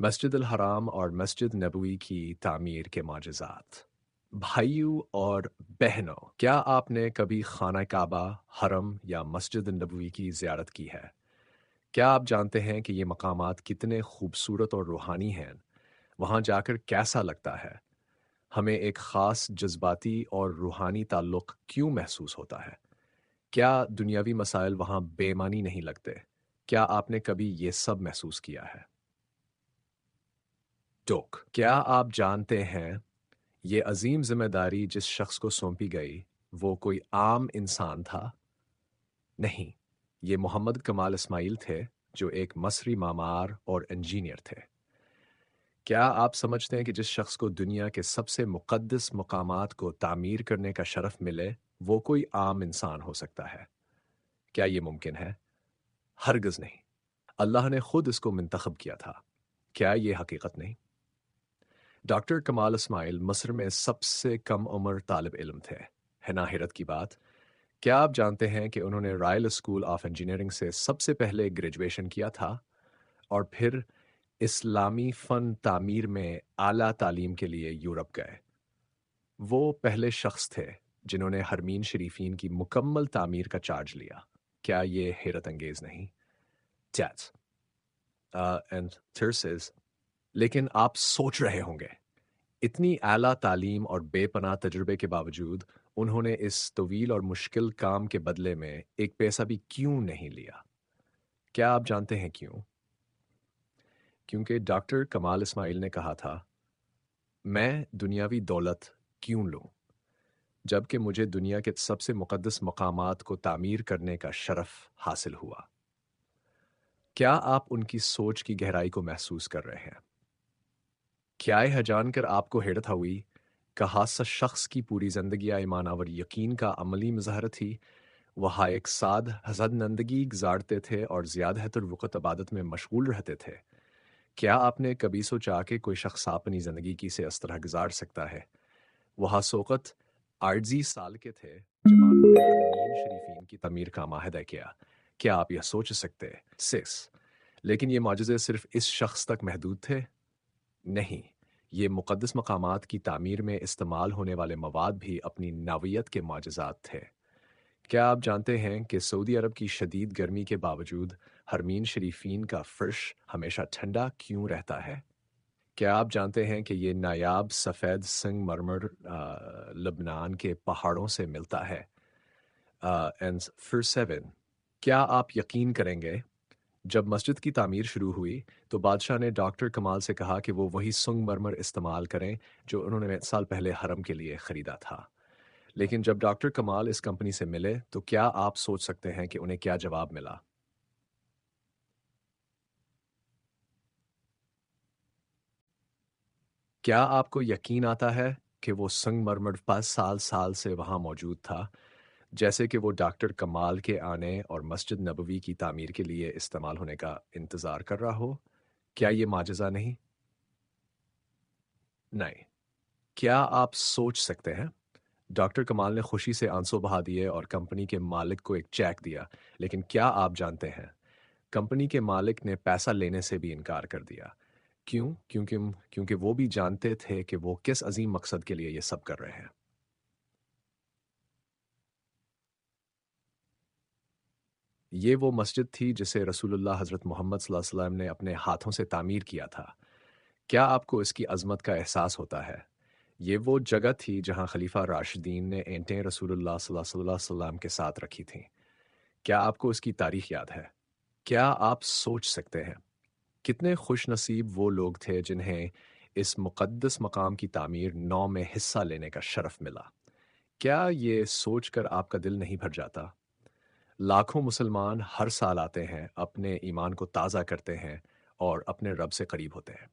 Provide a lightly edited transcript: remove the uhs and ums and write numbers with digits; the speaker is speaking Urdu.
مسجد الحرام اور مسجد نبوی کی تعمیر کے معجزات۔ بھائیوں اور بہنوں، کیا آپ نے کبھی خانہ کعبہ، حرم یا مسجد نبوی کی زیارت کی ہے؟ کیا آپ جانتے ہیں کہ یہ مقامات کتنے خوبصورت اور روحانی ہیں؟ وہاں جا کر کیسا لگتا ہے؟ ہمیں ایک خاص جذباتی اور روحانی تعلق کیوں محسوس ہوتا ہے؟ کیا دنیاوی مسائل وہاں بے معنی نہیں لگتے؟ کیا آپ نے کبھی یہ سب محسوس کیا ہے؟ کیا آپ جانتے ہیں یہ عظیم ذمہ داری جس شخص کو سونپی گئی وہ کوئی عام انسان تھا؟ نہیں، یہ محمد کمال اسماعیل تھے، جو ایک مصری معمار اور انجینئر تھے۔ کیا آپ سمجھتے ہیں کہ جس شخص کو دنیا کے سب سے مقدس مقامات کو تعمیر کرنے کا شرف ملے وہ کوئی عام انسان ہو سکتا ہے؟ کیا یہ ممکن ہے؟ ہرگز نہیں۔ اللہ نے خود اس کو منتخب کیا تھا۔ کیا یہ حقیقت نہیں؟ ڈاکٹر کمال اسماعیل مصر میں سب سے کم عمر طالب علم تھے۔ ہے نا حیرت کی بات؟ کیا آپ جانتے ہیں کہ انہوں نے رائل اسکول آف انجینئرنگ سے سب سے پہلے گریجویشن کیا تھا اور پھر اسلامی فن تعمیر میں اعلیٰ تعلیم کے لیے یورپ گئے؟ وہ پہلے شخص تھے جنہوں نے حرمین شریفین کی مکمل تعمیر کا چارج لیا۔ کیا یہ حیرت انگیز نہیں؟ Tats. And Tirses. لیکن آپ سوچ رہے ہوں گے، اتنی اعلیٰ تعلیم اور بے پناہ تجربے کے باوجود انہوں نے اس طویل اور مشکل کام کے بدلے میں ایک پیسہ بھی کیوں نہیں لیا؟ کیا آپ جانتے ہیں کیوں؟ کیونکہ ڈاکٹر کمال اسماعیل نے کہا تھا، میں دنیاوی دولت کیوں لوں جبکہ مجھے دنیا کے سب سے مقدس مقامات کو تعمیر کرنے کا شرف حاصل ہوا۔ کیا آپ ان کی سوچ کی گہرائی کو محسوس کر رہے ہیں؟ کیا یہ جان کر آپ کو حیرت ہوئی کہ حادثہ شخص کی پوری زندگی ایمان اور یقین کا عملی مظاہرہ تھی؟ وہ ایک ساد حسد نندگی گزارتے تھے اور زیادہ تر وقت عبادت میں مشغول رہتے تھے۔ کیا آپ نے کبھی سوچا کہ کوئی شخص اپنی زندگی کی سے اس طرح گزار سکتا ہے؟ وہ سوقت عارضی سال کے تھے جب انہوں نے حرمین شریفین کی تعمیر کا معاہدہ کیا۔ کیا آپ یہ سوچ سکتے؟ لیکن یہ معجزے صرف اس شخص تک محدود تھے؟ نہیں، یہ مقدس مقامات کی تعمیر میں استعمال ہونے والے مواد بھی اپنی نوعیت کے معجزات تھے۔ کیا آپ جانتے ہیں کہ سعودی عرب کی شدید گرمی کے باوجود حرمین شریفین کا فرش ہمیشہ ٹھنڈا کیوں رہتا ہے؟ کیا آپ جانتے ہیں کہ یہ نایاب سفید سنگ مرمر لبنان کے پہاڑوں سے ملتا ہے؟ And for 7 کیا آپ یقین کریں گے جب مسجد کی تعمیر شروع ہوئی تو بادشاہ نے ڈاکٹر کمال سے کہا کہ وہ وہی سنگ مرمر استعمال کریں جو انہوں نے سال پہلے حرم کے لیے خریدا تھا۔ لیکن جب ڈاکٹر کمال اس کمپنی سے ملے تو کیا آپ سوچ سکتے ہیں کہ انہیں کیا جواب ملا؟ کیا آپ کو یقین آتا ہے کہ وہ سنگ مرمر 5 سال سے وہاں موجود تھا، جیسے کہ وہ ڈاکٹر کمال کے آنے اور مسجد نبوی کی تعمیر کے لیے استعمال ہونے کا انتظار کر رہا ہو؟ کیا یہ معجزہ نہیں؟ نہیں۔ کیا آپ سوچ سکتے ہیں؟ ڈاکٹر کمال نے خوشی سے آنسو بہا دیے اور کمپنی کے مالک کو ایک چیک دیا، لیکن کیا آپ جانتے ہیں کمپنی کے مالک نے پیسہ لینے سے بھی انکار کر دیا۔ کیوں؟ کیونکہ وہ بھی جانتے تھے کہ وہ کس عظیم مقصد کے لیے یہ سب کر رہے ہیں۔ یہ وہ مسجد تھی جسے رسول اللہ حضرت محمد صلی اللہ علیہ وسلم نے اپنے ہاتھوں سے تعمیر کیا تھا۔ کیا آپ کو اس کی عظمت کا احساس ہوتا ہے؟ یہ وہ جگہ تھی جہاں خلیفہ راشدین نے اینٹیں رسول اللہ صلی اللہ علیہ وسلم کے ساتھ رکھی تھیں۔ کیا آپ کو اس کی تاریخ یاد ہے؟ کیا آپ سوچ سکتے ہیں کتنے خوش نصیب وہ لوگ تھے جنہیں اس مقدس مقام کی تعمیر نو میں حصہ لینے کا شرف ملا؟ کیا یہ سوچ کر آپ کا دل نہیں بھر جاتا؟ لاکھوں مسلمان ہر سال آتے ہیں، اپنے ایمان کو تازہ کرتے ہیں اور اپنے رب سے قریب ہوتے ہیں۔